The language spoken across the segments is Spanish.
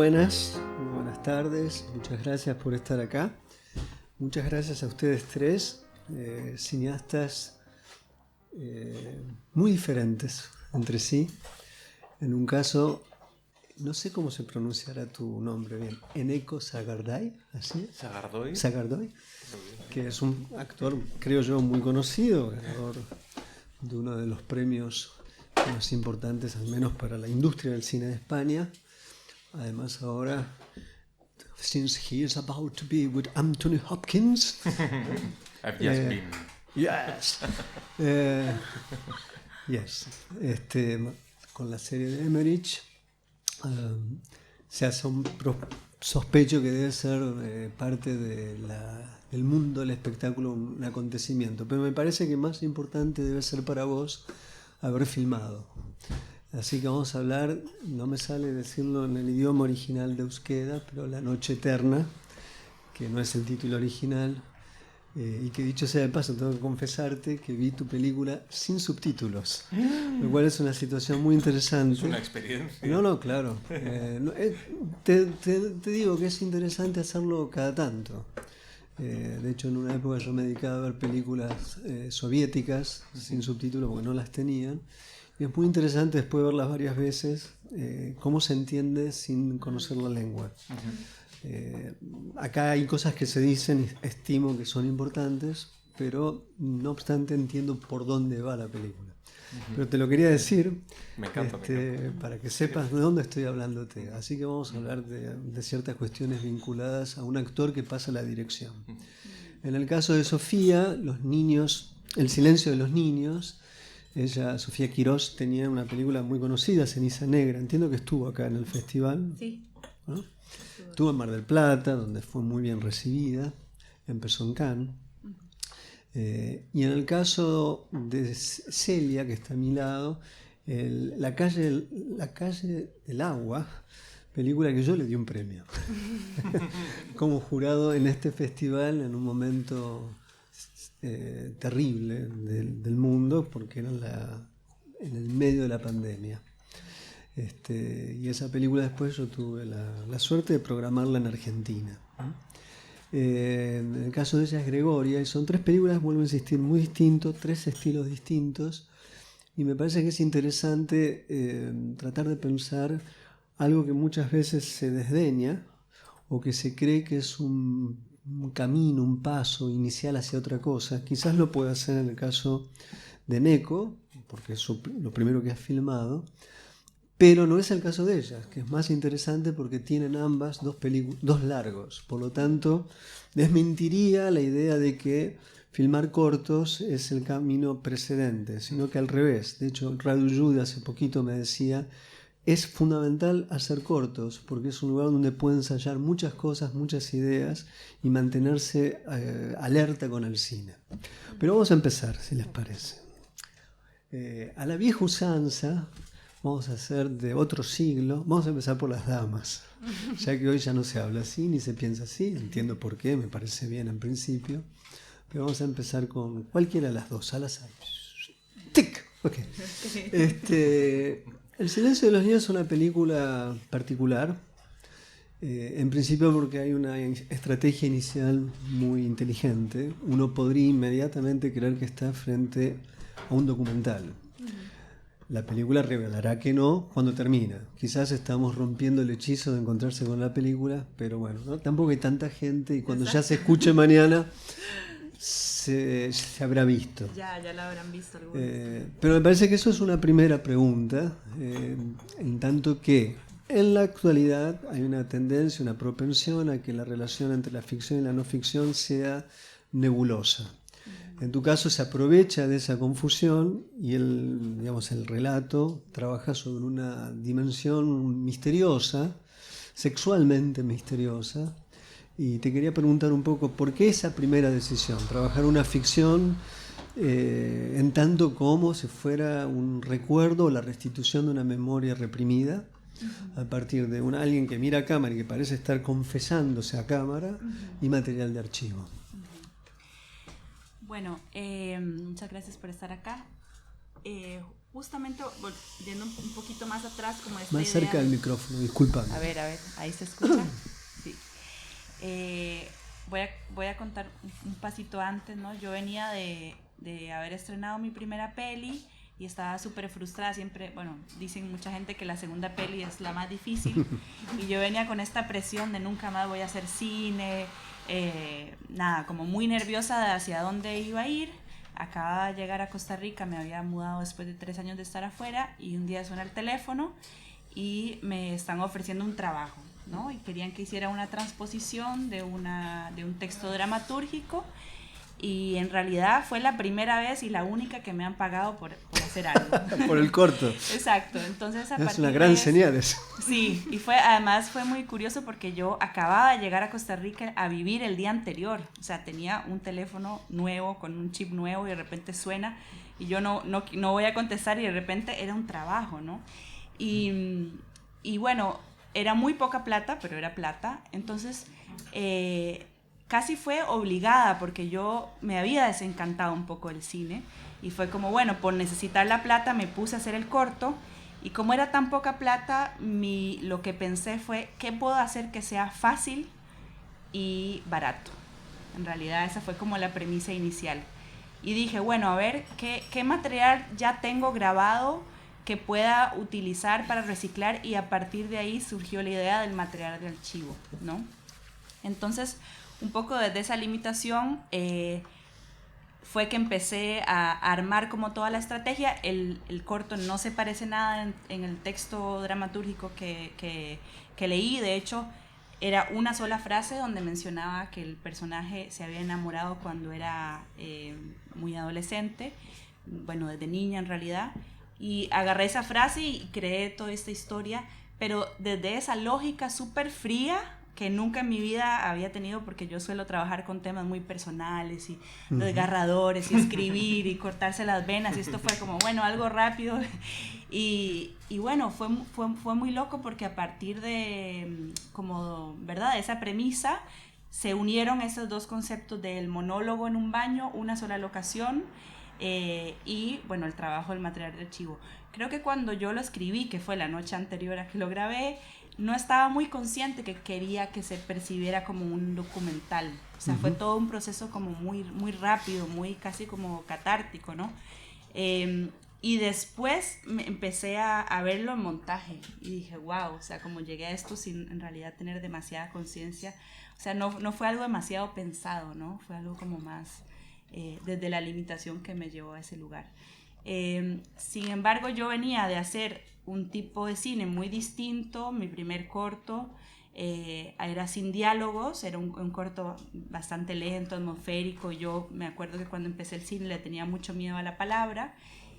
muy buenas tardes, muchas gracias por estar acá. Muchas gracias a ustedes tres, cineastas muy diferentes entre sí. En un caso, no sé cómo se pronunciará tu nombre bien, Eneko Sagardai, ¿así? Sagardoy, que es un actor, creo yo, muy conocido, ganador de uno de los premios más importantes, al menos para la industria del cine de España. Además ahora, since he is about to be with Anthony Hopkins. I've just been. Yes. Yes. Con la serie de Emmerich, se sospecho que debe ser parte del mundo del espectáculo un acontecimiento. Pero me parece que más importante debe ser para vos haber filmado. Así que vamos a hablar, no me sale decirlo en el idioma original de euskera, pero La Noche Eterna, que no es el título original, y que dicho sea de paso, tengo que confesarte que vi tu película sin subtítulos, lo cual es una situación muy interesante. Es una experiencia. No, claro. Te digo que es interesante hacerlo cada tanto. De hecho, en una época yo me dedicaba a ver películas soviéticas sin subtítulos porque no las tenían. Y es muy interesante después de verlas varias veces cómo se entiende sin conocer la lengua. Acá hay cosas que se dicen y estimo que son importantes, pero no obstante entiendo por dónde va la película. Pero te lo quería decir, me encanta. Para que sepas de dónde estoy hablándote. Así que vamos a hablar de ciertas cuestiones vinculadas a un actor que pasa la dirección. En el caso de Sofía, los niños, El silencio de los niños. Ella, Sofía Quirós, tenía una película muy conocida, Ceniza Negra. Entiendo que estuvo acá en el festival. Sí. ¿No? Estuvo en Mar del Plata, donde fue muy bien recibida. Empezó en Cannes. Y en el caso de Celia, que está a mi lado, la calle del agua, película que yo le di un premio. Como jurado en este festival, en un momento terrible del mundo, porque era en el medio de la pandemia. Y esa película después yo tuve la suerte de programarla en Argentina. En el caso de ella es Gregoria, y son tres películas, vuelvo a insistir, muy distintos, tres estilos distintos, y me parece que es interesante tratar de pensar algo que muchas veces se desdeña o que se cree que es un camino, un paso inicial hacia otra cosa. Quizás lo pueda hacer en el caso de Eneko, porque es lo primero que has filmado, pero no es el caso de ellas, que es más interesante porque tienen ambas dos largos. Por lo tanto, desmentiría la idea de que filmar cortos es el camino precedente, sino que al revés. De hecho, Radu Jude hace poquito me decía: es fundamental hacer cortos porque es un lugar donde pueden ensayar muchas cosas, muchas ideas y mantenerse alerta con el cine. Pero vamos a empezar, si les parece. A la vieja usanza, vamos a hacer de otro siglo, vamos a empezar por las damas, ya que hoy ya no se habla así ni se piensa así, entiendo por qué, me parece bien en principio, pero vamos a empezar con cualquiera de las dos, al azar. ¡Tic! Ok. El silencio de los niños es una película particular, en principio porque hay una estrategia inicial muy inteligente. Uno podría inmediatamente creer que está frente a un documental. La película revelará que no cuando termina. Quizás estamos rompiendo el hechizo de encontrarse con la película, pero bueno, ¿no? Tampoco hay tanta gente y cuando ya se escuche mañana se habrá visto. Ya la habrán visto algunos. Pero me parece que eso es una primera pregunta, en tanto que en la actualidad hay una tendencia, una propensión a que la relación entre la ficción y la no ficción sea nebulosa. En tu caso se aprovecha de esa confusión y el relato trabaja sobre una dimensión misteriosa, sexualmente misteriosa. Y te quería preguntar un poco, ¿por qué esa primera decisión? Trabajar una ficción en tanto como si fuera un recuerdo o la restitución de una memoria reprimida, a partir de alguien que mira a cámara y que parece estar confesándose a cámara, y material de archivo. Bueno, muchas gracias por estar acá. justamente yendo un poquito más atrás, como esta Más idea cerca del micrófono, discúlpame. A ver, ahí se escucha. Sí. Voy a contar un pasito antes, ¿no? Yo venía de haber estrenado mi primera peli y estaba súper frustrada. Siempre, bueno, dicen mucha gente que la segunda peli es la más difícil. Y yo venía con esta presión de nunca más voy a hacer cine. Nada, como muy nerviosa de hacia dónde iba a ir. Acababa de llegar a Costa Rica, me había mudado después de 3 años de estar afuera y un día suena el teléfono y me están ofreciendo un trabajo, ¿no? Y querían que hiciera una transposición de un texto dramatúrgico y en realidad fue la primera vez y la única que me han pagado por hacer algo. Por el corto. Exacto, entonces es una gran señal eso. Sí, y además fue muy curioso porque yo acababa de llegar a Costa Rica a vivir el día anterior, o sea, tenía un teléfono nuevo con un chip nuevo y de repente suena y yo no voy a contestar y de repente era un trabajo, ¿no? Y bueno, era muy poca plata, pero era plata, entonces casi fue obligada porque yo me había desencantado un poco del cine y fue como, bueno, por necesitar la plata me puse a hacer el corto y como era tan poca plata, lo que pensé fue, ¿qué puedo hacer que sea fácil y barato? En realidad esa fue como la premisa inicial. Y dije, bueno, a ver, ¿qué material ya tengo grabado que pueda utilizar para reciclar? Y a partir de ahí surgió la idea del material de archivo, ¿no? Entonces, un poco desde esa limitación fue que empecé a armar como toda la estrategia. El corto no se parece nada en el texto dramatúrgico que leí. De hecho, era una sola frase donde mencionaba que el personaje se había enamorado cuando era muy adolescente, bueno, desde niña en realidad. Y agarré esa frase y creé toda esta historia, pero desde esa lógica súper fría que nunca en mi vida había tenido, porque yo suelo trabajar con temas muy personales y desgarradores y escribir y cortarse las venas, y esto fue como, bueno, algo rápido y bueno, fue muy loco porque a partir de como, ¿verdad?, de esa premisa se unieron esos dos conceptos del monólogo en un baño, una sola locación y bueno, el trabajo del material de archivo. Creo que cuando yo lo escribí, que fue la noche anterior a que lo grabé, no estaba muy consciente que quería que se percibiera como un documental. O sea, fue todo un proceso como muy, muy rápido, muy casi como catártico, ¿no? Y después empecé a verlo en montaje y dije, wow, o sea, como llegué a esto sin en realidad tener demasiada conciencia. O sea, no fue algo demasiado pensado, ¿no? Fue algo como más desde la limitación que me llevó a ese lugar. Sin embargo, yo venía de hacer un tipo de cine muy distinto. Mi primer corto era sin diálogos, era un corto bastante lento, atmosférico. Yo me acuerdo que cuando empecé el cine le tenía mucho miedo a la palabra,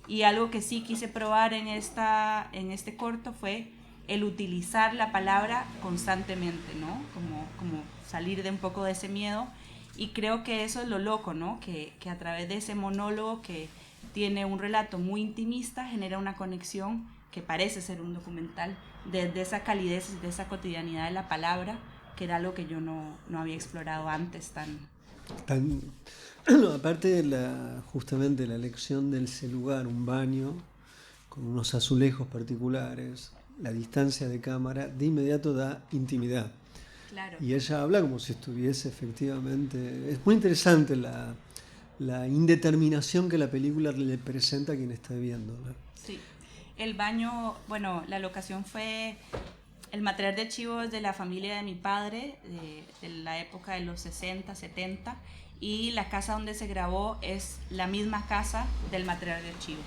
y algo que sí quise probar en este corto fue el utilizar la palabra constantemente, ¿no? Como salir de un poco de ese miedo, y creo que eso es lo loco, ¿no? Que a través de ese monólogo que tiene un relato muy intimista, genera una conexión que parece ser un documental, desde esa calidez, de esa cotidianidad de la palabra, que era algo que yo no había explorado antes aparte justamente la elección de ese lugar, un baño, con unos azulejos particulares, la distancia de cámara, de inmediato da intimidad. Claro. Y ella habla como si estuviese efectivamente... Es muy interesante la indeterminación que la película le presenta a quien está viendo, ¿no? Sí. El baño, bueno, la locación fue el material de archivos de la familia de mi padre, de la época de los 60, 70, y la casa donde se grabó es la misma casa del material de archivo.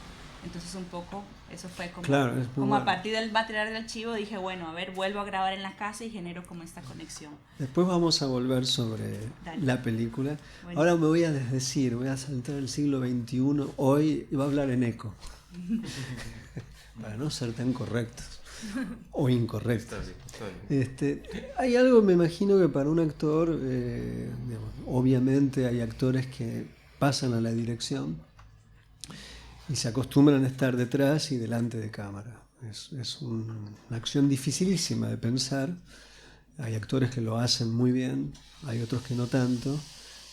Entonces un poco eso fue como, claro, como bueno. A partir del material de archivo dije, bueno, a ver, vuelvo a grabar en la casa y genero como esta conexión. Después vamos a volver sobre la película. Bueno. Ahora me voy a desdecir, voy a saltar al siglo XXI hoy y voy a hablar en eco. Para no ser tan correctos o incorrectos. Está bien. Hay algo, me imagino, que para un actor, digamos, obviamente hay actores que pasan a la dirección y se acostumbran a estar detrás y delante de cámara. Es una acción dificilísima de pensar. Hay actores que lo hacen muy bien, hay otros que no tanto.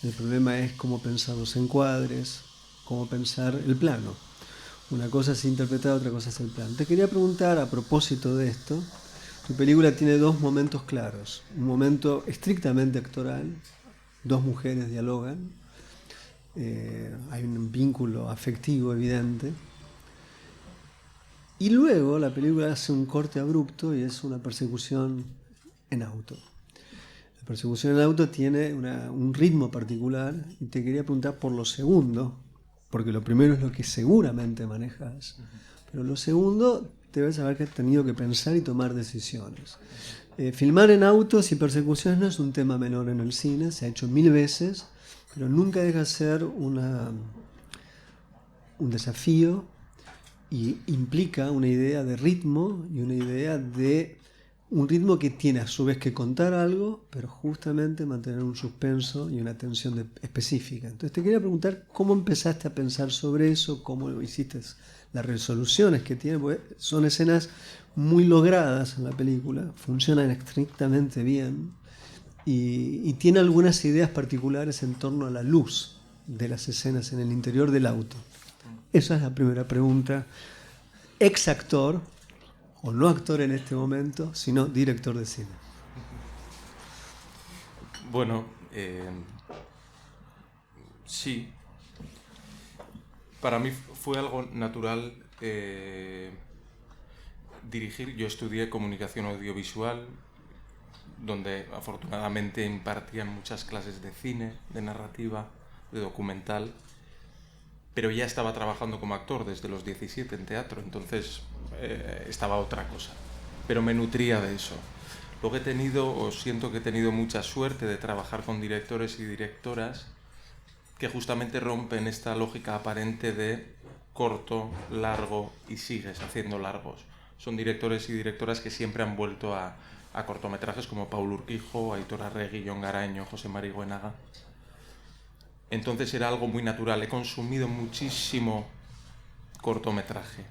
El problema es cómo pensar los encuadres, cómo pensar el plano. Una cosa es interpretar, otra cosa es el plan. Te quería preguntar, a propósito de esto, tu película tiene dos momentos claros. Un momento estrictamente actoral, dos mujeres dialogan, hay un vínculo afectivo evidente. Y luego la película hace un corte abrupto y es una persecución en auto. La persecución en auto tiene un ritmo particular y te quería preguntar por lo segundo, porque lo primero es lo que seguramente manejas, pero lo segundo debes haber tenido que pensar y tomar decisiones. Filmar en autos y persecuciones no es un tema menor en el cine, se ha hecho 1000 veces, pero nunca deja de ser un desafío y implica una idea de ritmo y una idea de un ritmo que tiene a su vez que contar algo, pero justamente mantener un suspenso y una tensión específica. Entonces te quería preguntar cómo empezaste a pensar sobre eso, cómo hiciste las resoluciones que tiene, porque son escenas muy logradas en la película, funcionan estrictamente bien y tiene algunas ideas particulares en torno a la luz de las escenas en el interior del auto. Esa es la primera pregunta. Ex actor, o no actor en este momento, sino director de cine. Bueno, sí. Para mí fue algo natural dirigir. Yo estudié comunicación audiovisual, donde afortunadamente impartían muchas clases de cine, de narrativa, de documental, pero ya estaba trabajando como actor desde los 17 en teatro, entonces estaba otra cosa, pero me nutría de eso. Luego siento que he tenido mucha suerte de trabajar con directores y directoras que justamente rompen esta lógica aparente de corto, largo y sigues haciendo largos. Son directores y directoras que siempre han vuelto a cortometrajes como Paul Urquijo, Aitor Arregui, Jon Garaño, José Mari Goenaga. Entonces era algo muy natural. He consumido muchísimo cortometraje.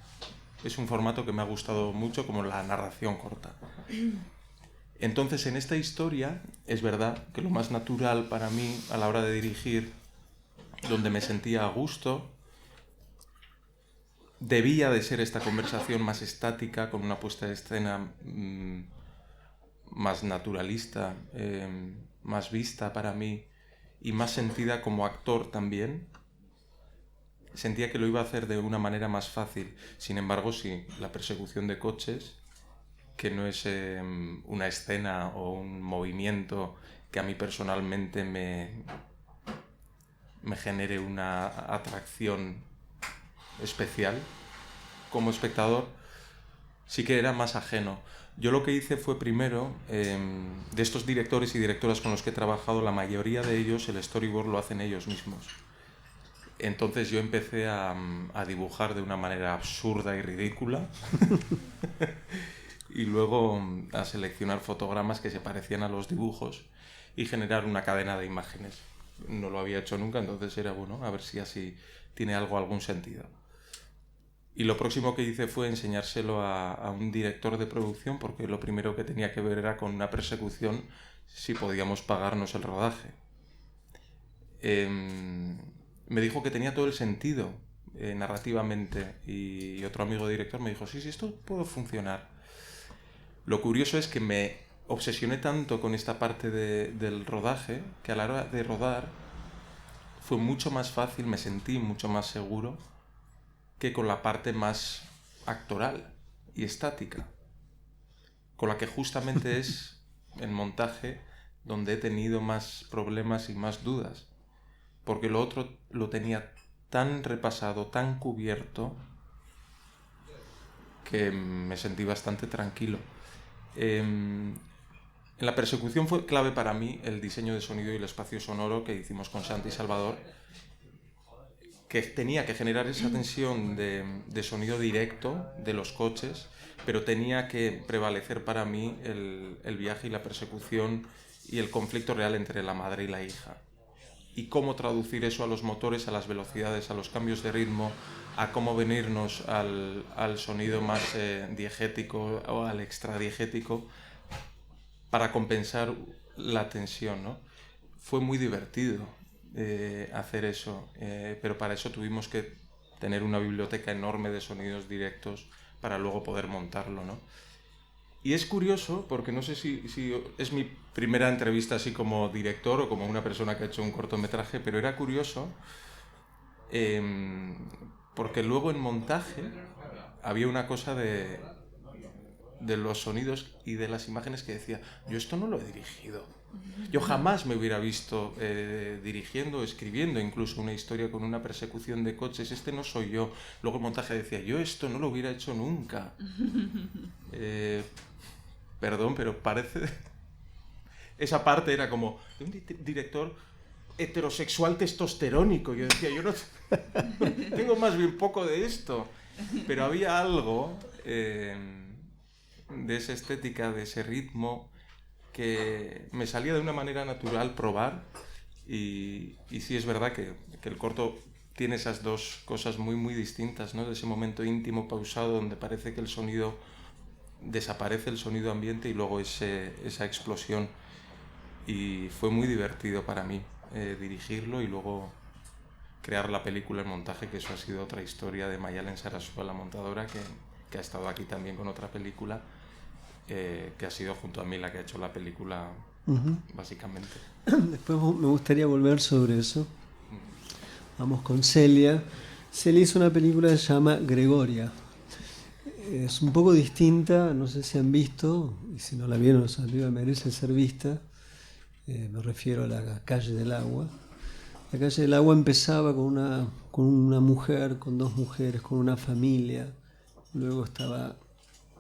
Es un formato que me ha gustado mucho, como la narración corta. Entonces, en esta historia, es verdad que lo más natural para mí a la hora de dirigir, donde me sentía a gusto, debía de ser esta conversación más estática, con una puesta de escena más naturalista, más vista para mí, y más sentida como actor también. Sentía que lo iba a hacer de una manera más fácil. Sin embargo, sí, la persecución de coches, que no es una escena o un movimiento que a mí personalmente me genere una atracción especial como espectador, sí que era más ajeno. Yo lo que hice fue primero, de estos directores y directoras con los que he trabajado, la mayoría de ellos el storyboard lo hacen ellos mismos. Entonces yo empecé a dibujar de una manera absurda y ridícula y luego a seleccionar fotogramas que se parecían a los dibujos y generar una cadena de imágenes. No lo había hecho nunca, entonces era bueno, a ver si así tiene algún sentido. Y lo próximo que hice fue enseñárselo a un director de producción, porque lo primero que tenía que ver era con una persecución si podíamos pagarnos el rodaje. Me dijo que tenía todo el sentido narrativamente, y otro amigo director me dijo, sí, esto puede funcionar. Lo curioso es que me obsesioné tanto con esta parte del rodaje, que a la hora de rodar fue mucho más fácil, me sentí mucho más seguro que con la parte más actoral y estática, con la que justamente es el montaje donde he tenido más problemas y más dudas, porque lo otro lo tenía tan repasado, tan cubierto, que me sentí bastante tranquilo. En la persecución fue clave para mí el diseño de sonido y el espacio sonoro que hicimos con Santi Salvador, que tenía que generar esa tensión de sonido directo de los coches, pero tenía que prevalecer para mí el viaje y la persecución y el conflicto real entre la madre y la hija. Y cómo traducir eso a los motores, a las velocidades, a los cambios de ritmo, a cómo venirnos al sonido más diegético o al extradiegético para compensar la tensión, ¿no? Fue muy divertido hacer eso, pero para eso tuvimos que tener una biblioteca enorme de sonidos directos para luego poder montarlo, ¿no? Y es curioso, porque no sé si es mi primera entrevista así como director o como una persona que ha hecho un cortometraje, pero era curioso porque luego en montaje había una cosa de los sonidos y de las imágenes que decía, yo esto no lo he dirigido. Yo jamás me hubiera visto dirigiendo o escribiendo incluso una historia con una persecución de coches, este no soy yo. Luego el montaje decía, yo esto no lo hubiera hecho nunca. Perdón, pero parece... Esa parte era como de un director heterosexual testosterónico. Yo decía, yo no tengo más bien poco de esto. Pero había algo de esa estética, de ese ritmo, que me salía de una manera natural probar. Y sí es verdad que el corto tiene esas dos cosas muy, muy distintas, ¿no? De ese momento íntimo, pausado, donde parece que el sonido desaparece, el sonido ambiente, y luego esa explosión. Y fue muy divertido para mí dirigirlo y luego crear la película en montaje, que eso ha sido otra historia de Mayalen Sarasua, la montadora, que ha estado aquí también con otra película, que ha sido junto a mí la que ha hecho la película, básicamente. Después me gustaría volver sobre eso. Vamos con Celia. Celia hizo una película que se llama Gregoria. Es un poco distinta, no sé si han visto, y si no la vieron, merece ser vista. Me refiero a La calle del agua. La calle del agua empezaba con una mujer, con dos mujeres, con una familia. Luego estaba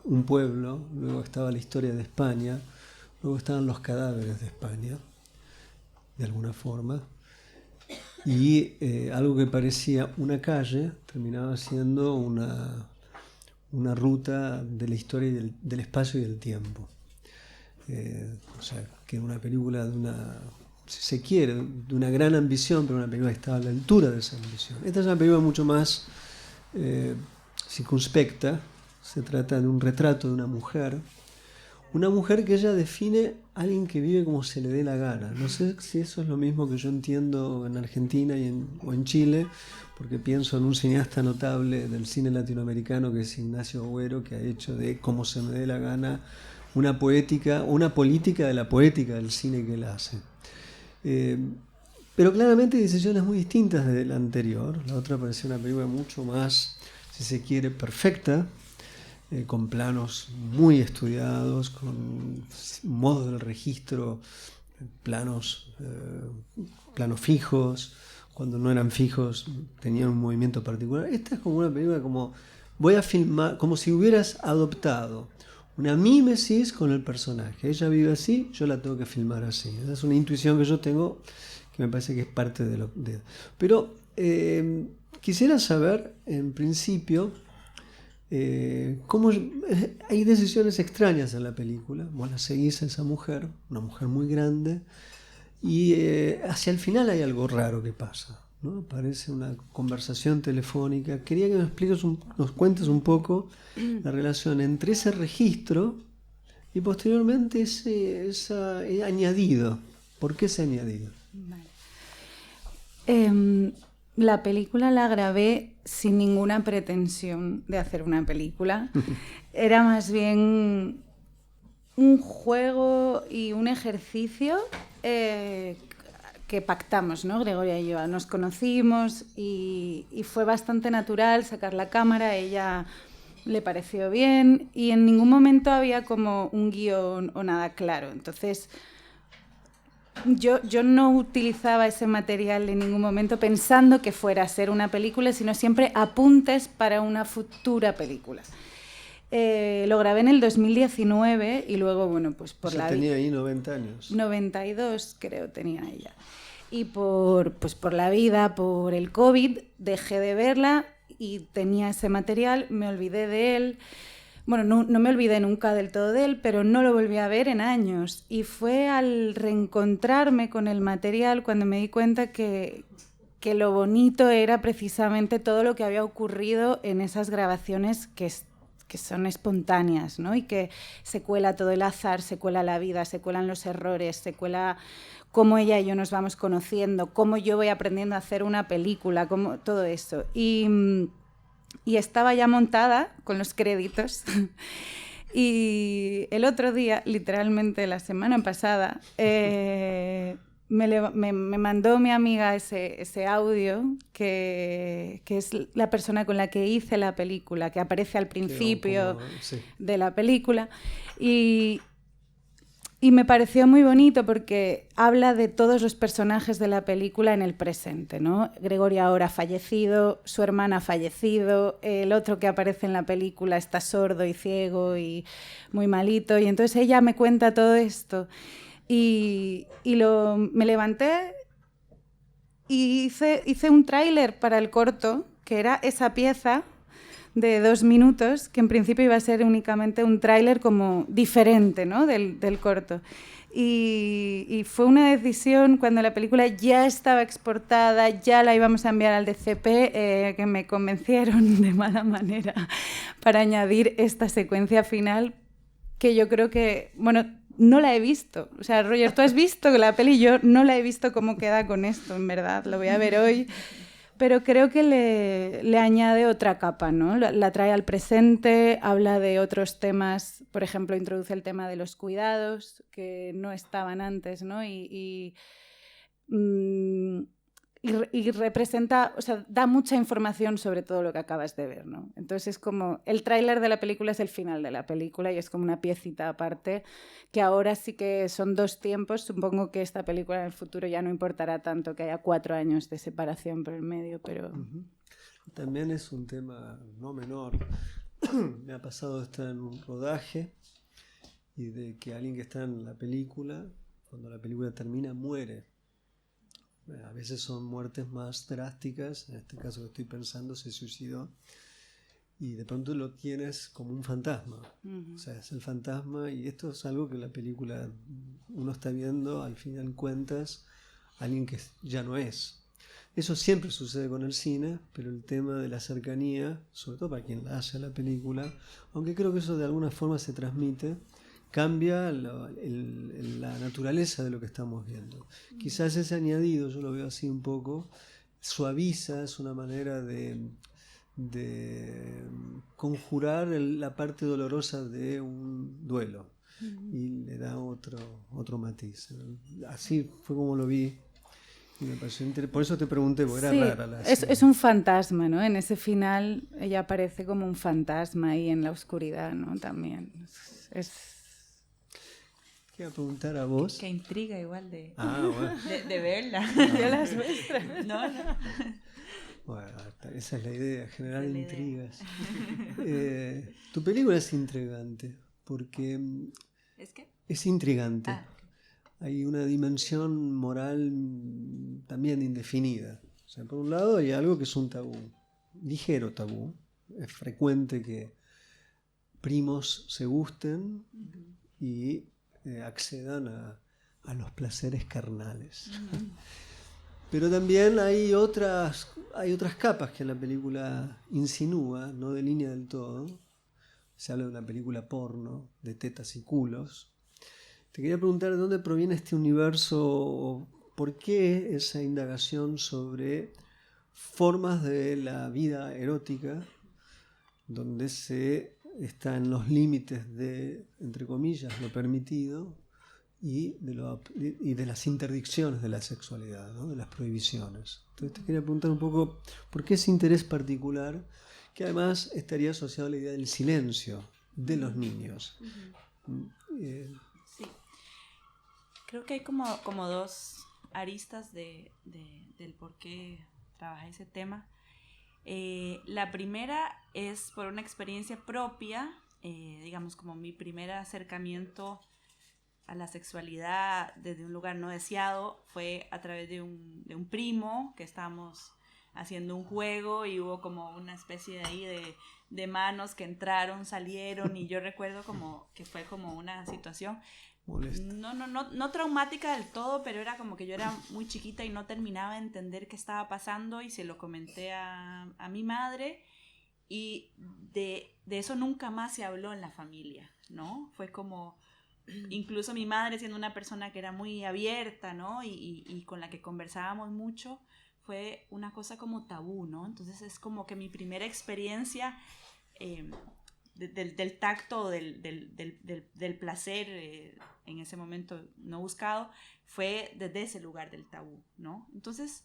un pueblo, luego estaba la historia de España, luego estaban los cadáveres de España, de alguna forma. Y algo que parecía una calle terminaba siendo una ruta de la historia y del espacio y del tiempo. O sea, que era una película si se quiere, de una gran ambición, pero una película que estaba a la altura de esa ambición. Esta es una película mucho más circunspecta. Se trata de un retrato de una mujer que ella define a alguien que vive como se le dé la gana. No sé si eso es lo mismo que yo entiendo en Argentina o en Chile, porque pienso en un cineasta notable del cine latinoamericano que es Ignacio Agüero, que ha hecho de como se me dé la gana una poética, una política de la poética del cine que él hace. Pero claramente hay decisiones muy distintas de la anterior. La otra parecía una película mucho más, si se quiere, perfecta, con planos muy estudiados, con modos del registro, planos fijos. Cuando no eran fijos tenían un movimiento particular. Esta es como una película como voy a filmar, como si hubieras adoptado una mímesis con el personaje. Ella vive así, yo la tengo que filmar así. Esa es una intuición que yo tengo, que me parece que es parte de lo... Pero quisiera saber, en principio, cómo hay decisiones extrañas en la película. Vos la seguís a esa mujer, una mujer muy grande, y hacia el final hay algo raro que pasa, ¿no? Parece una conversación telefónica. Quería que nos cuentes un poco la relación entre ese registro y posteriormente ese añadido. ¿Por qué ese añadido? Vale. La película la grabé sin ninguna pretensión de hacer una película. Era más bien un juego y un ejercicio que pactamos, ¿no? Gregoria y yo nos conocimos y fue bastante natural sacar la cámara. A ella le pareció bien y en ningún momento había como un guión o nada claro. Entonces yo no utilizaba ese material en ningún momento pensando que fuera a ser una película, sino siempre apuntes para una futura película. Lo grabé en el 2019 y luego, bueno, pues por la... Tenía ahí 90 años. 92 creo tenía ella. Y por la vida, por el COVID, dejé de verla y tenía ese material, me olvidé de él. Bueno, no me olvidé nunca del todo de él, pero no lo volví a ver en años. Y fue al reencontrarme con el material cuando me di cuenta que lo bonito era precisamente todo lo que había ocurrido en esas grabaciones que son espontáneas, ¿no? Y que se cuela todo el azar, se cuela la vida, se cuelan los errores, se cuela cómo ella y yo nos vamos conociendo, cómo yo voy aprendiendo a hacer una película, cómo todo eso. Y y estaba ya montada con los créditos. Y el otro día, literalmente la semana pasada, me mandó mi amiga ese audio, que es la persona con la que hice la película, que aparece al principio de la película. Y me pareció muy bonito porque habla de todos los personajes de la película en el presente, ¿no? Gregorio ahora ha fallecido, su hermana ha fallecido, el otro que aparece en la película está sordo y ciego y muy malito. Y entonces ella me cuenta todo esto. Me levanté y hice un tráiler para el corto, que era esa pieza de 2 minutos, que en principio iba a ser únicamente un tráiler como diferente, ¿no? del corto. Y fue una decisión cuando la película ya estaba exportada, ya la íbamos a enviar al DCP, que me convencieron de mala manera para añadir esta secuencia final, que yo creo que, bueno, no la he visto. O sea, Roger, tú has visto la peli, yo no la he visto cómo queda con esto, en verdad. Lo voy a ver hoy. Pero creo que le añade otra capa, ¿no? La trae al presente, habla de otros temas, por ejemplo, introduce el tema de los cuidados, que no estaban antes, ¿no? Y representa, o sea, da mucha información sobre todo lo que acabas de ver, ¿no? Entonces es como, el tráiler de la película es el final de la película y es como una piecita aparte, que ahora sí que son 2 tiempos. Supongo que esta película en el futuro ya no importará tanto que haya 4 años de separación por el medio, pero... También es un tema no menor. Me ha pasado de estar en un rodaje y de que alguien que está en la película, cuando la película termina, muere. A veces son muertes más drásticas, en este caso que estoy pensando se suicidó, y de pronto lo tienes como un fantasma. O sea, es el fantasma, y esto es algo que la película uno está viendo, al final cuentas, alguien que ya no es. Eso siempre sucede con el cine, pero el tema de la cercanía, sobre todo para quien la hace la película, aunque creo que eso de alguna forma se transmite, cambia la naturaleza de lo que estamos viendo. Quizás ese añadido, yo lo veo así un poco, suaviza, es una manera de conjurar la parte dolorosa de un duelo y le da otro matiz. Así fue como lo vi y me pareció por eso te pregunté, porque era rara la escena. Es un fantasma, ¿no? En ese final ella aparece como un fantasma ahí en la oscuridad, ¿no? También Quiero preguntar a vos. Que intriga igual de verla. Yo las muestro. No. Bueno, esa es la idea, generar intrigas. Tu película es intrigante, porque ¿Es qué? es intrigante. Ah. Hay una dimensión moral también indefinida. O sea, por un lado hay algo que es un tabú, ligero tabú. Es frecuente que primos se gusten y accedan a los placeres carnales. Pero también hay otras capas que la película insinúa, no delinea del todo. Se habla de una película porno, de tetas y culos. Te quería preguntar de dónde proviene este universo, por qué esa indagación sobre formas de la vida erótica, donde se está en los límites de, entre comillas, lo permitido y de las interdicciones de la sexualidad, ¿no? De las prohibiciones. Entonces te quería preguntar un poco por qué ese interés particular, que además estaría asociado a la idea del silencio de los niños. Sí. Creo que hay como 2 aristas del por qué trabajé ese tema. La primera es por una experiencia propia, digamos como mi primer acercamiento a la sexualidad desde un lugar no deseado fue a través de un primo, que estábamos haciendo un juego y hubo como una especie de ahí de manos que entraron, salieron, y yo recuerdo como que fue como una situación no traumática del todo, pero era como que yo era muy chiquita y no terminaba de entender qué estaba pasando, y se lo comenté a mi madre, y de eso nunca más se habló en la familia, ¿no? Fue como, incluso mi madre siendo una persona que era muy abierta, ¿no? Y con la que conversábamos mucho, fue una cosa como tabú, ¿no? Entonces es como que mi primera experiencia del tacto, del placer en ese momento no buscado, fue desde ese lugar del tabú, ¿no? Entonces,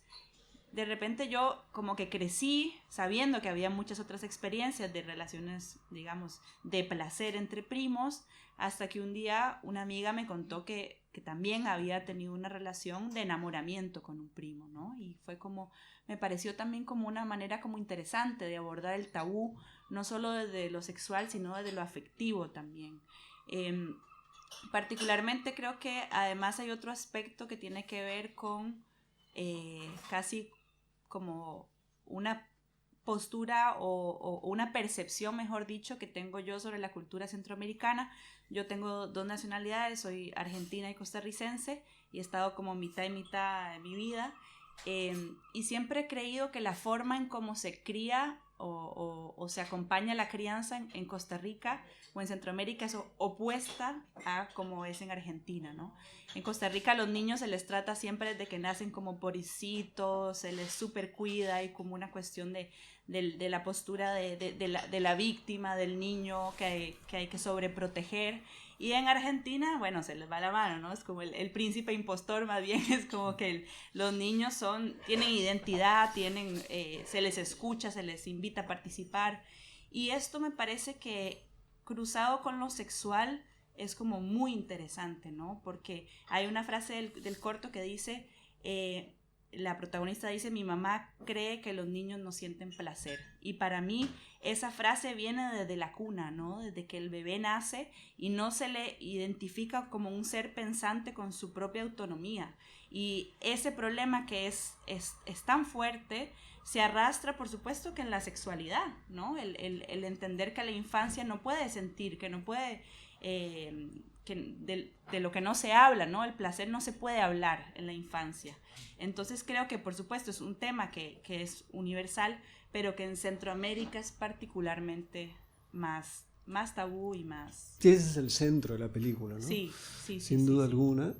de repente yo como que crecí sabiendo que había muchas otras experiencias de relaciones, digamos, de placer entre primos, hasta que un día una amiga me contó que también había tenido una relación de enamoramiento con un primo, ¿no? Y fue como, me pareció también como una manera como interesante de abordar el tabú, no solo desde lo sexual, sino desde lo afectivo también. Particularmente creo que además hay otro aspecto que tiene que ver con casi como una postura o una percepción, mejor dicho, que tengo yo sobre la cultura centroamericana. Yo tengo 2 nacionalidades, soy argentina y costarricense, y he estado como mitad y mitad de mi vida, y siempre he creído que la forma en cómo se cría o se acompaña la crianza en Costa Rica o en Centroamérica es opuesta a como es en Argentina, ¿no? En Costa Rica a los niños se les trata siempre desde que nacen como pobrecitos, se les super cuida y como una cuestión de la postura de la víctima, del niño que hay que sobreproteger. Y en Argentina, bueno, se les va la mano, ¿no? Es como el príncipe impostor, más bien es como que los niños tienen identidad, se les escucha, se les invita a participar. Y esto me parece que cruzado con lo sexual es como muy interesante, ¿no? Porque hay una frase del corto que dice, la protagonista dice, mi mamá cree que los niños no sienten placer. Y para mí esa frase viene desde la cuna, ¿no? Desde que el bebé nace y no se le identifica como un ser pensante con su propia autonomía. Y ese problema que es tan fuerte se arrastra, por supuesto, que en la sexualidad, ¿no? El entender que la infancia no puede sentir, que no puede... de lo que no se habla, ¿no? El placer no se puede hablar en la infancia. Entonces creo que por supuesto es un tema que es universal, pero que en Centroamérica es particularmente más tabú y más... Sí, ese es el centro de la película, ¿no? Sí. Sin duda alguna.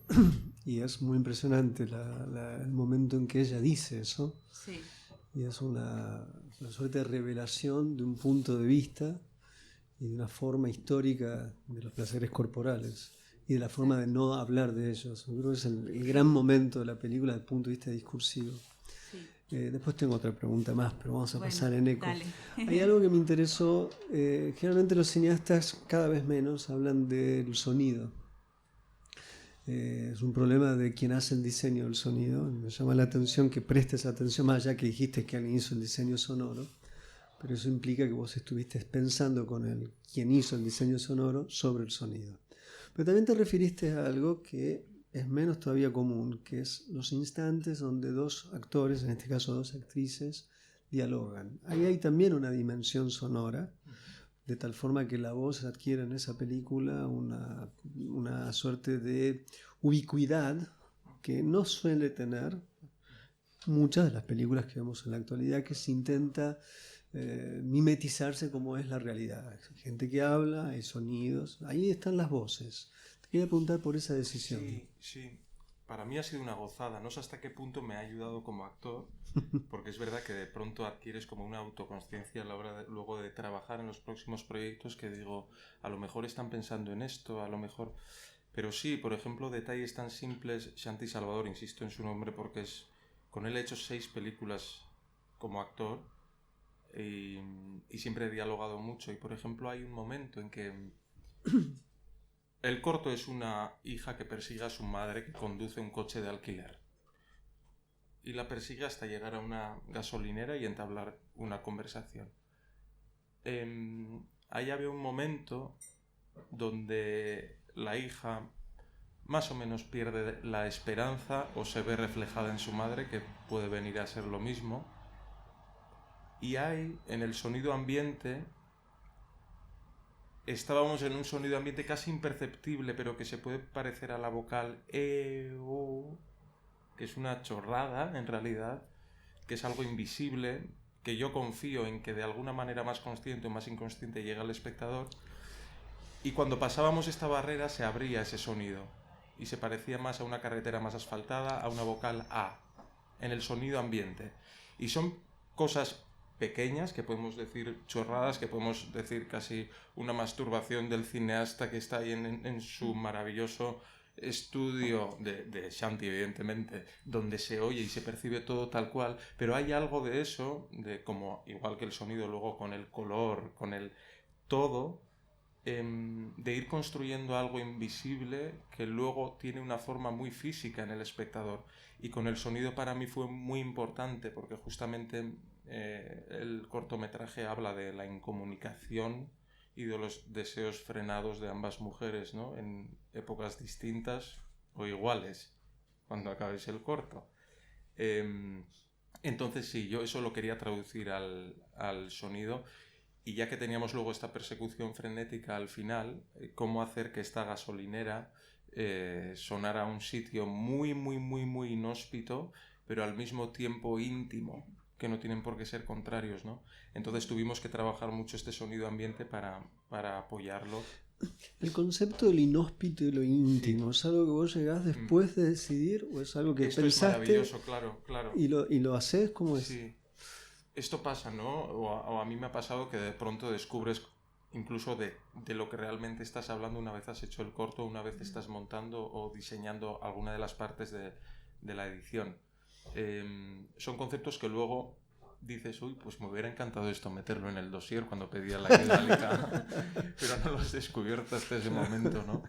Y es muy impresionante el momento en que ella dice eso. Sí. Y es una suerte de revelación de un punto de vista y de una forma histórica de los placeres corporales y de la forma de no hablar de ellos. Yo creo que es el gran momento de la película desde el punto de vista discursivo. Sí. Después tengo otra pregunta más, pero vamos a pasar en eco. Dale. Hay algo que me interesó. Generalmente los cineastas cada vez menos hablan del sonido. Es un problema de quien hace el diseño del sonido. Me llama la atención que prestes atención, más allá que dijiste que alguien hizo el diseño sonoro, pero eso implica que vos estuviste pensando con quien hizo el diseño sonoro sobre el sonido. Pero también te referiste a algo que es menos todavía común, que es los instantes donde 2 actores, en este caso 2 actrices, dialogan. Ahí hay también una dimensión sonora, de tal forma que la voz adquiere en esa película una suerte de ubicuidad que no suele tener muchas de las películas que vemos en la actualidad, que se intenta mimetizarse como es la realidad. Hay gente que habla, hay sonidos, ahí están las voces. Te quería preguntar por esa decisión. Sí. Para mí ha sido una gozada. No sé hasta qué punto me ha ayudado como actor, porque es verdad que de pronto adquieres como una autoconsciencia a la hora luego de trabajar en los próximos proyectos, que digo, a lo mejor están pensando en esto, a lo mejor... Pero sí, por ejemplo, detalles tan simples. Santi Salvador, insisto en su nombre porque con él he hecho 6 películas como actor y siempre he dialogado mucho. Y por ejemplo hay un momento en que... El corto es una hija que persigue a su madre que conduce un coche de alquiler. Y la persigue hasta llegar a una gasolinera y entablar una conversación. Ahí había un momento donde la hija más o menos pierde la esperanza o se ve reflejada en su madre, que puede venir a ser lo mismo. Y hay en el sonido ambiente... Estábamos en un sonido ambiente casi imperceptible, pero que se puede parecer a la vocal E-O, que es una chorrada en realidad, que es algo invisible, que yo confío en que de alguna manera más consciente o más inconsciente llega al espectador. Y cuando pasábamos esta barrera se abría ese sonido y se parecía más a una carretera más asfaltada, a una vocal A. en el sonido ambiente. Y son cosas pequeñas, que podemos decir chorradas, que podemos decir casi una masturbación del cineasta que está ahí en su maravilloso estudio de Shanti, evidentemente, donde se oye y se percibe todo tal cual, pero hay algo de eso, de como igual que el sonido luego con el color, con el todo, de ir construyendo algo invisible que luego tiene una forma muy física en el espectador. Y con el sonido para mí fue muy importante porque justamente el cortometraje habla de la incomunicación y de los deseos frenados de ambas mujeres, ¿no? En épocas distintas o iguales cuando acabéis el corto. Entonces sí, yo eso lo quería traducir al sonido. Y ya que teníamos luego esta persecución frenética al final, cómo hacer que esta gasolinera sonara a un sitio muy, muy, muy, muy inhóspito, pero al mismo tiempo íntimo, que no tienen por qué ser contrarios, ¿no? Entonces tuvimos que trabajar mucho este sonido ambiente para apoyarlo. El concepto del inhóspito y lo íntimo, ¿es algo que vos llegás después de decidir o es algo que Esto pensaste? Es maravilloso, claro, claro. ¿Y lo haces? ¿Cómo es? Sí. Esto pasa, ¿no? O a mí me ha pasado que de pronto descubres incluso de lo que realmente estás hablando una vez has hecho el corto, una vez estás montando o diseñando alguna de las partes de la edición. Son conceptos que luego dices, uy, pues me hubiera encantado esto, meterlo en el dossier cuando pedía la hidráulica, pero no lo has descubierto hasta ese momento, ¿no?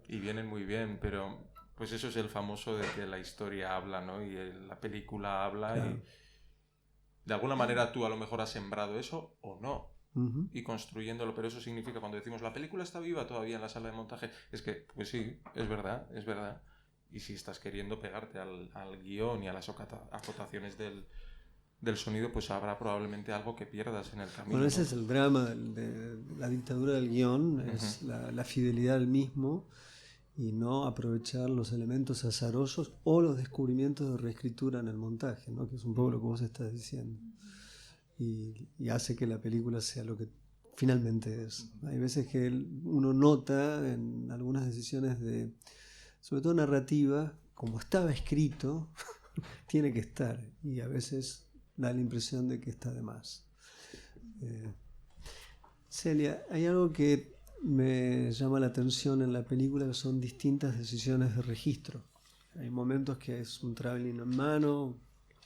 Y vienen muy bien, pero pues eso es el famoso de que la historia habla, ¿no? Y la película habla, claro. Y de alguna manera tú a lo mejor has sembrado eso o no, y construyéndolo, pero eso significa cuando decimos la película está viva todavía en la sala de montaje, es que, pues sí, es verdad, y si estás queriendo pegarte al guión y a las acotaciones del sonido, pues habrá probablemente algo que pierdas en el camino. Bueno, ese es el drama de la dictadura del guión, es la fidelidad al mismo y no aprovechar los elementos azarosos o los descubrimientos de reescritura en el montaje, ¿no? Que es un poco lo que vos estás diciendo. Y hace que la película sea lo que finalmente es. Hay veces que uno nota en algunas decisiones sobre todo narrativa, como estaba escrito, tiene que estar, y a veces da la impresión de que está de más. Celia, hay algo que me llama la atención en la película, que son distintas decisiones de registro. Hay momentos que es un traveling en mano,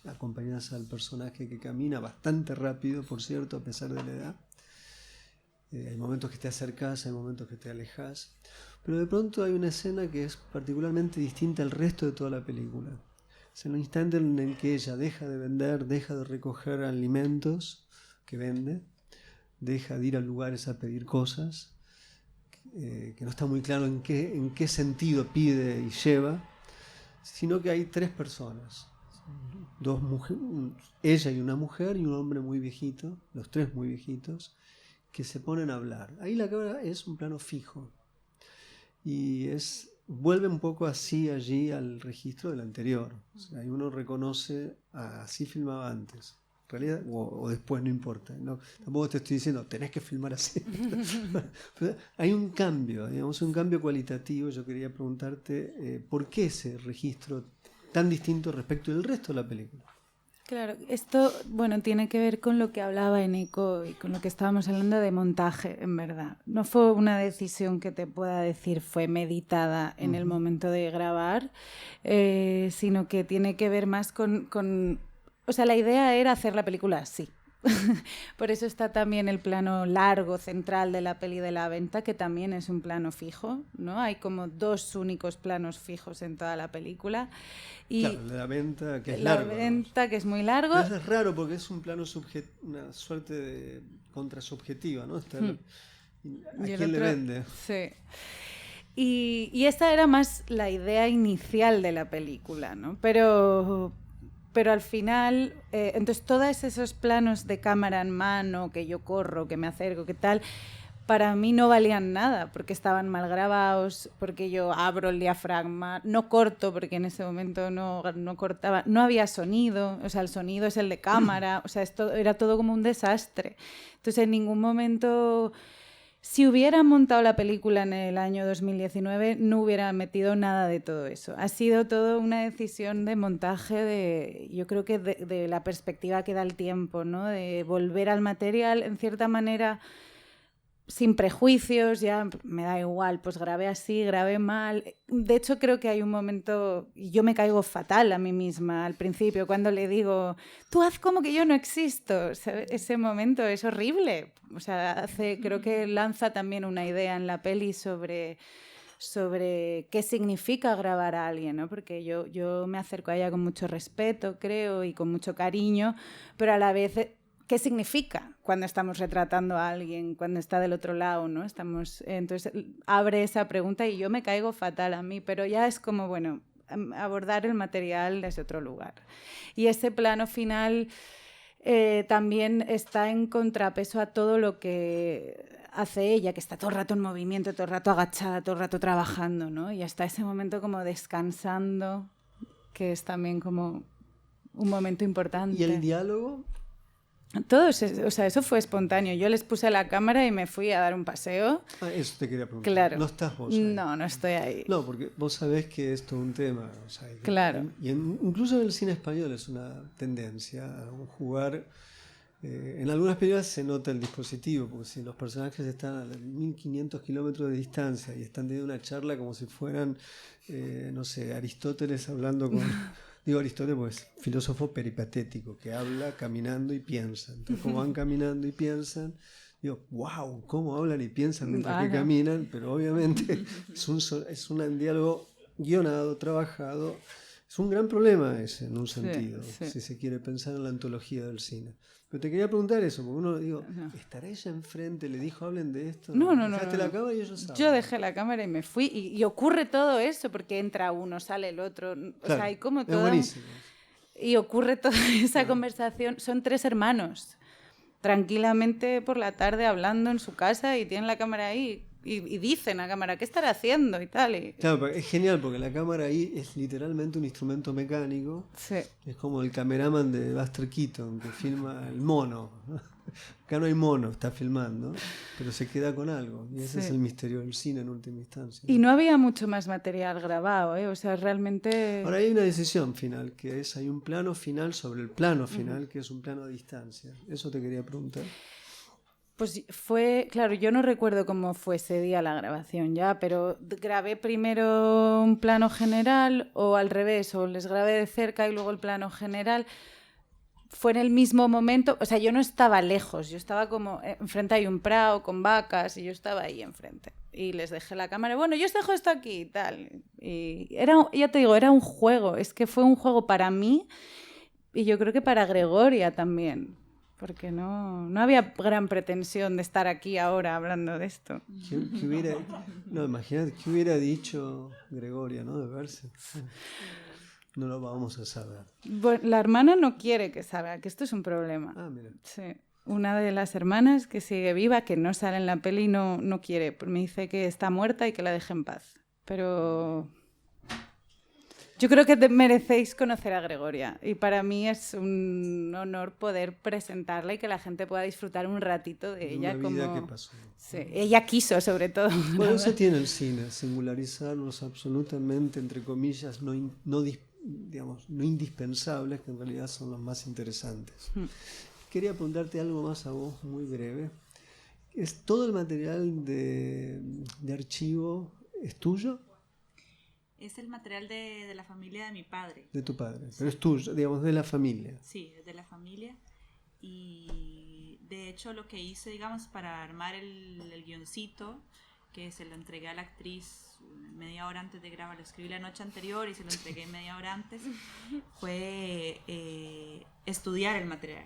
acompañas al personaje que camina bastante rápido, por cierto, a pesar de la edad. Hay momentos que te acercas, hay momentos que te alejas, pero de pronto hay una escena que es particularmente distinta al resto de toda la película. Es el instante en el que ella deja de vender, deja de recoger alimentos que vende, deja de ir a lugares a pedir cosas, que no está muy claro en qué sentido pide y lleva, sino que hay tres personas, dos mujeres, ella y una mujer y un hombre muy viejito, los tres muy viejitos, que se ponen a hablar. Ahí la cámara es un plano fijo y vuelve un poco así allí al registro del anterior. O sea, ahí uno reconoce, así filmaba antes. En realidad, o después, no importa. No, tampoco te estoy diciendo, tenés que filmar así. Pero hay un cambio, digamos, un cambio cualitativo. Yo quería preguntarte, ¿por qué ese registro tan distinto respecto del resto de la película? Claro, esto, bueno, tiene que ver con lo que hablaba Eneco y con lo que estábamos hablando de montaje, en verdad. No fue una decisión que te pueda decir fue meditada en el momento de grabar, sino que tiene que ver más con... O sea, la idea era hacer la película así. Por eso está también el plano largo central de la peli de la venta, que también es un plano fijo, ¿no? Hay como dos únicos planos fijos en toda la película. Y claro, la venta que es largo. La venta que es muy largo. Pero es raro porque es un plano una suerte de contrasubjetiva, ¿no? ¿A quién le vende? Sí. Y esta era más la idea inicial de la película, ¿no? Pero al final, entonces todos esos planos de cámara en mano, que yo corro, que me acerco, que tal, para mí no valían nada, porque estaban mal grabados, porque yo abro el diafragma, no corto, porque en ese momento no cortaba, no había sonido, o sea, el sonido es el de cámara, o sea, esto era todo como un desastre. Entonces, en ningún momento Si hubiera montado la película en el año 2019, no hubiera metido nada de todo eso. Ha sido todo una decisión de montaje, yo creo que de la perspectiva que da el tiempo, ¿no? De volver al material, en cierta manera, sin prejuicios, ya me da igual, pues grabé así, grabé mal. De hecho, creo que hay un momento, y yo me caigo fatal a mí misma al principio, cuando le digo, tú haz como que yo no existo. O sea, ese momento es horrible. O sea, creo que lanza también una idea en la peli sobre qué significa grabar a alguien, ¿no? Porque yo me acerco a ella con mucho respeto, creo, y con mucho cariño, pero a la vez... ¿Qué significa cuando estamos retratando a alguien, cuando está del otro lado, ¿no? Entonces abre esa pregunta y yo me caigo fatal a mí, pero ya es como, bueno, abordar el material desde otro lugar. Y ese plano final también está en contrapeso a todo lo que hace ella, que está todo el rato en movimiento, todo el rato agachada, todo el rato trabajando, ¿no? Y hasta ese momento como descansando, que es también como un momento importante. ¿Y el diálogo? Todo, o sea, eso fue espontáneo. Yo les puse la cámara y me fui a dar un paseo. Eso te quería preguntar. Claro. ¿No estás vos ahí? No estoy ahí. No, porque vos sabés que es todo un tema. O sea, claro. Incluso en el cine español es una tendencia a jugar. En algunas películas se nota el dispositivo, porque si los personajes están a 1500 kilómetros de distancia y están teniendo una charla como si fueran, no sé, Aristóteles hablando con... Digo Aristóteles porque es filósofo peripatético, que habla caminando y piensa. Entonces, como van caminando y piensan, digo, wow, cómo hablan y piensan mientras que caminan, pero obviamente es un diálogo guionado, trabajado. Es un gran problema ese, en un sentido, si se quiere pensar en la antología del cine. Pero te quería preguntar eso, porque uno digo, ¿estará ella enfrente? ¿Le dijo hablen de esto? No. ¿Dejaste la cámara y ellos hablan? Yo dejé la cámara y me fui. Y ocurre todo eso, porque entra uno, sale el otro. O sea, hay como todo. Es buenísimo. Y ocurre toda esa conversación. Son 3 hermanos, tranquilamente por la tarde hablando en su casa y tienen la cámara ahí. Y dicen a cámara, ¿qué estará haciendo? Y tal. Claro, es genial porque la cámara ahí es literalmente un instrumento mecánico. Sí. Es como el cameraman de Buster Keaton que filma el mono. Acá no hay mono, está filmando, pero se queda con algo. Y ese es el misterio del cine en última instancia. Y no había mucho más material grabado, ¿eh? O sea, realmente... Ahora hay una decisión final, que es, hay un plano final sobre el plano final, que es un plano a distancia. Eso te quería preguntar. Pues fue, claro, yo no recuerdo cómo fue ese día la grabación ya, pero grabé primero un plano general o al revés, o les grabé de cerca y luego el plano general. Fue en el mismo momento, o sea, yo no estaba lejos, yo estaba como, enfrente hay un prado con vacas y yo estaba ahí enfrente. Y les dejé la cámara, bueno, yo os dejo esto aquí y tal. Y ya te digo, era un juego, es que fue un juego para mí y yo creo que para Gregoria también. Porque no había gran pretensión de estar aquí ahora hablando de esto. Imagínate, ¿qué hubiera dicho Gregoria, no? De verse. No lo vamos a saber. Bueno, la hermana no quiere que salga, que esto es un problema. Ah, mira. Sí. Una de las hermanas que sigue viva, que no sale en la peli, no quiere. Me dice que está muerta y que la deje en paz. Pero... yo creo que merecéis conocer a Gregoria y para mí es un honor poder presentarla y que la gente pueda disfrutar un ratito de ella. Una vida que pasó. Sí, ella quiso, sobre todo. Bueno, eso tiene el cine, singularizarnos absolutamente, entre comillas, no indispensables, que en realidad son los más interesantes. Quería preguntarte algo más a vos, muy breve. ¿Es todo el material de archivo es tuyo? Es el material de la familia de mi padre. De tu padre, pero es tuyo, digamos, de la familia. Sí, es de la familia. Y de hecho lo que hice, digamos, para armar el guioncito, que se lo entregué a la actriz media hora antes de grabar, lo escribí la noche anterior y se lo entregué media hora antes, fue estudiar el material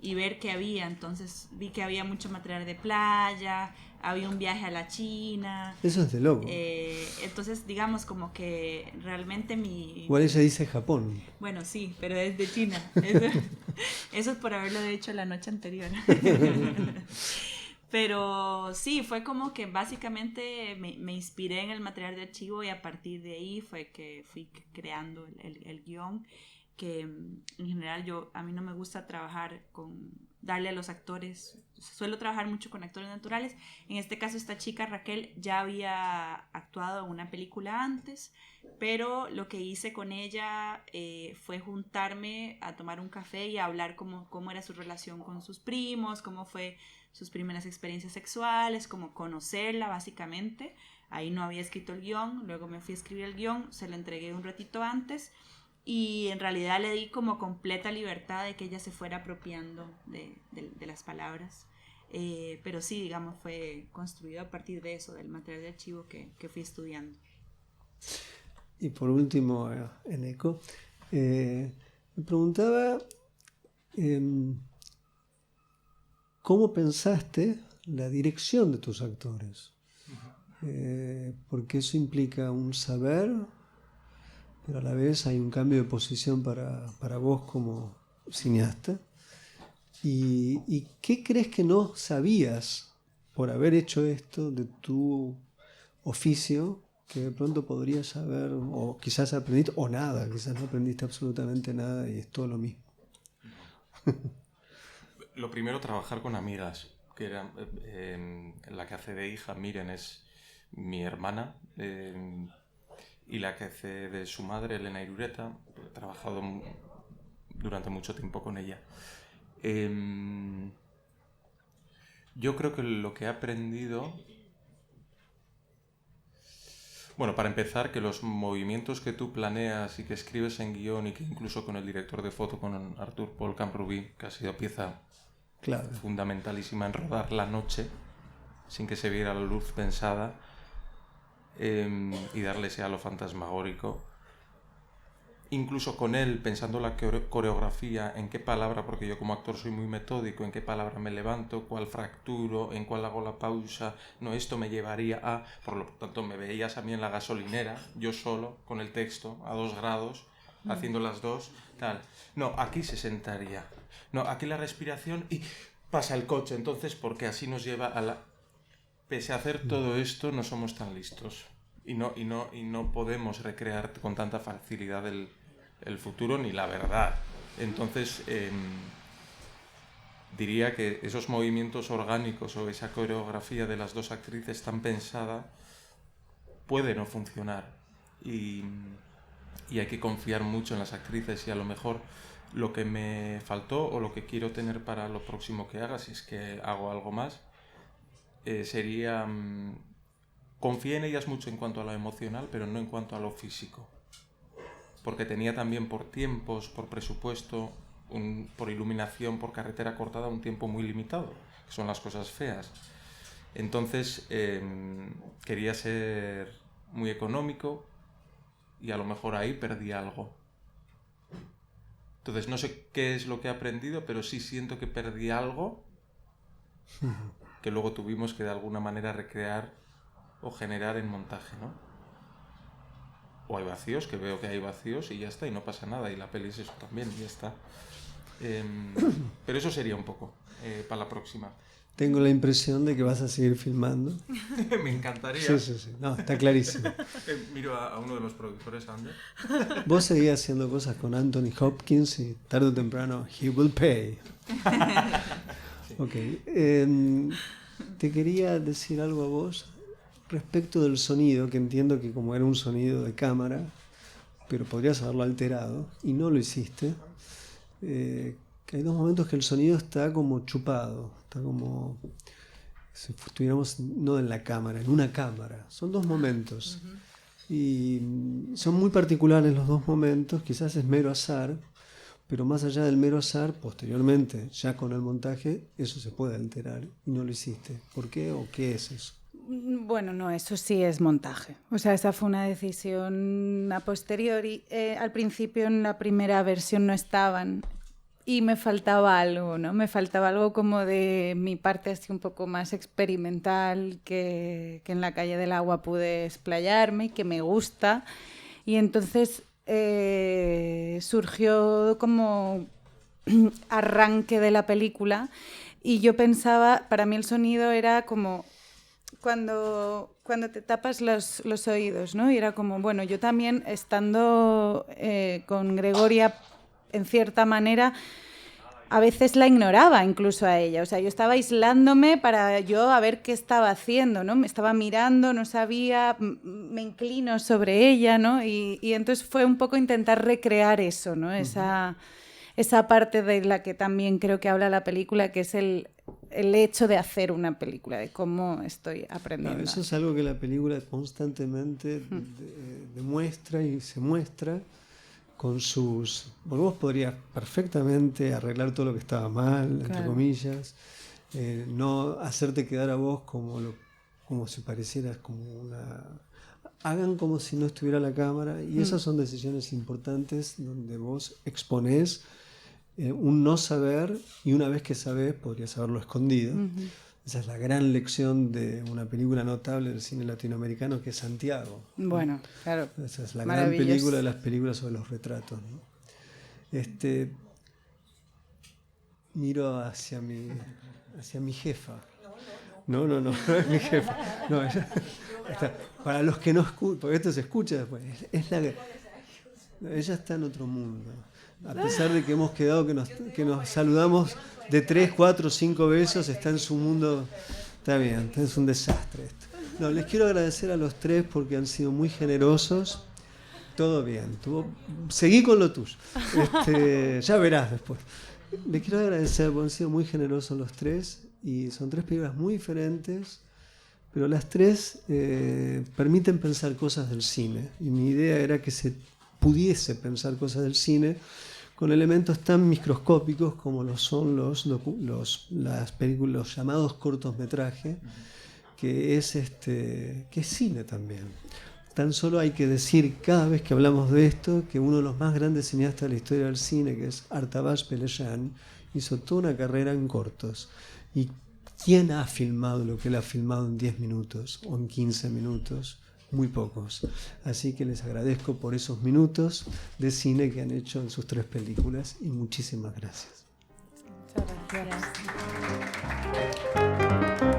y ver qué había. Entonces vi que había mucho material de playa, había un viaje a la China. Eso es de loco. Entonces, digamos, como que realmente Igual ella dice Japón. Bueno, sí, pero es de China. Eso es por haberlo hecho la noche anterior. Pero sí, fue como que básicamente me inspiré en el material de archivo y a partir de ahí fue que fui creando el guión. que en general a mí no me gusta darle a los actores, suelo trabajar mucho con actores naturales. En este caso esta chica Raquel ya había actuado en una película antes, pero lo que hice con ella fue juntarme a tomar un café y a hablar cómo era su relación con sus primos, cómo fue sus primeras experiencias sexuales, cómo conocerla básicamente. Ahí no había escrito el guión, luego me fui a escribir el guión, se lo entregué un ratito antes y en realidad le di como completa libertad de que ella se fuera apropiando de las palabras. Pero sí, digamos, fue construido a partir de eso, del material de archivo que fui estudiando. Y por último, Eneko, me preguntaba ¿cómo pensaste la dirección de tus actores? Porque eso implica un saber, pero a la vez hay un cambio de posición para vos como cineasta. ¿Y qué crees que no sabías por haber hecho esto de tu oficio que de pronto podrías saber, o quizás aprendiste, o nada, quizás no aprendiste absolutamente nada y es todo lo mismo? Lo primero, trabajar con amigas, que era la que hace de hija, Miren, es mi hermana, y la que hace de su madre, Elena Irureta. He trabajado durante mucho tiempo con ella. Yo creo que lo que he aprendido... Bueno, para empezar, que los movimientos que tú planeas y que escribes en guión y que incluso con el director de foto, con Artur Paul Camprubí, que ha sido pieza fundamentalísima en rodar La noche, sin que se viera la luz pensada, y darle ese halo fantasmagórico. Incluso con él, pensando la coreografía, en qué palabra, porque yo como actor soy muy metódico, en qué palabra me levanto, cuál fracturo, en cuál hago la pausa, no, esto me llevaría a... Por lo tanto, me veías a mí en la gasolinera, yo solo, con el texto, a 2 grados, haciendo las dos, tal. No, aquí se sentaría. No, aquí la respiración y pasa el coche, entonces, porque así nos lleva a la... Pese a hacer todo esto, no somos tan listos. Y no podemos recrear con tanta facilidad el futuro ni la verdad. Entonces, diría que esos movimientos orgánicos o esa coreografía de las 2 actrices tan pensada puede no funcionar. Y hay que confiar mucho en las actrices, y a lo mejor lo que me faltó o lo que quiero tener para lo próximo que haga, si es que hago algo más, sería... Confié en ellas mucho en cuanto a lo emocional, pero no en cuanto a lo físico. Porque tenía también por tiempos, por presupuesto, por iluminación, por carretera cortada, un tiempo muy limitado, que son las cosas feas. Entonces, quería ser muy económico y a lo mejor ahí perdí algo. Entonces, no sé qué es lo que he aprendido, pero sí siento que perdí algo que luego tuvimos que de alguna manera recrear o generar en montaje, ¿no? O hay vacíos, que veo que hay vacíos y ya está, y no pasa nada, y la peli es eso también, y ya está. Pero eso sería un poco para la próxima. Tengo la impresión de que vas a seguir filmando. Me encantaría. Sí. No, está clarísimo. Miro a uno de los productores, Ander. Vos seguís haciendo cosas con Anthony Hopkins y tarde o temprano, he will pay. Sí. Ok. Te quería decir algo a vos respecto del sonido, que entiendo que como era un sonido de cámara, pero podrías haberlo alterado, y no lo hiciste, que hay 2 momentos que el sonido está como chupado, está como si estuviéramos no en la cámara, en una cámara. Son 2 momentos. Y son muy particulares los 2 momentos, quizás es mero azar, pero más allá del mero azar, posteriormente, ya con el montaje, eso se puede alterar, y no lo hiciste. ¿Por qué o qué es eso? Bueno, no, eso sí es montaje. O sea, esa fue una decisión a posteriori. Al principio, en la primera versión, no estaban y me faltaba algo, ¿no? Me faltaba algo como de mi parte así un poco más experimental, que en La calle del agua pude explayarme, que me gusta. Y entonces surgió como arranque de la película y yo pensaba, para mí el sonido era como... Cuando te tapas los oídos, ¿no? Y era como, bueno, yo también estando con Gregoria en cierta manera, a veces la ignoraba incluso a ella. O sea, yo estaba aislándome para yo a ver qué estaba haciendo, ¿no? Me estaba mirando, no sabía, me inclino sobre ella, ¿no? Y entonces fue un poco intentar recrear eso, ¿no? Esa parte de la que también creo que habla la película, que es el hecho de hacer una película, de cómo estoy aprendiendo. Claro, eso es algo que la película constantemente demuestra y se muestra con sus... Porque vos podrías perfectamente arreglar todo lo que estaba mal, entre comillas, no hacerte quedar a vos como si parecieras como una... Hagan como si no estuviera la cámara, y esas son decisiones importantes donde vos exponés un no saber, y una vez que sabés podrías haberlo escondido. Esa es la gran lección de una película notable del cine latinoamericano, que es Santiago. Bueno, claro. Esa es la gran película de las películas sobre los retratos, ¿no? Miro hacia mi jefa. No es mi jefa. No, ella, para los que no escuchan, porque esto se escucha después, ella está en otro mundo. A pesar de que hemos quedado que nos saludamos de 3, 4, 5 besos, está en su mundo. Está bien, es un desastre esto. No, les quiero agradecer a los 3 porque han sido muy generosos. Todo bien, seguí con lo tuyo. Ya verás después. Les quiero agradecer porque han sido muy generosos los 3, y son 3 películas muy diferentes, pero las 3 permiten pensar cosas del cine, y mi idea era que se pudiese pensar cosas del cine con elementos tan microscópicos como lo son las películas, los llamados cortometrajes, que es cine también. Tan solo hay que decir cada vez que hablamos de esto que uno de los más grandes cineastas de la historia del cine, que es Artabash Peleyan, hizo toda una carrera en cortos. ¿Y quién ha filmado lo que él ha filmado en 10 minutos o en 15 minutos? Muy pocos. Así que les agradezco por esos minutos de cine que han hecho en sus 3 películas, y muchísimas gracias. Muchas gracias.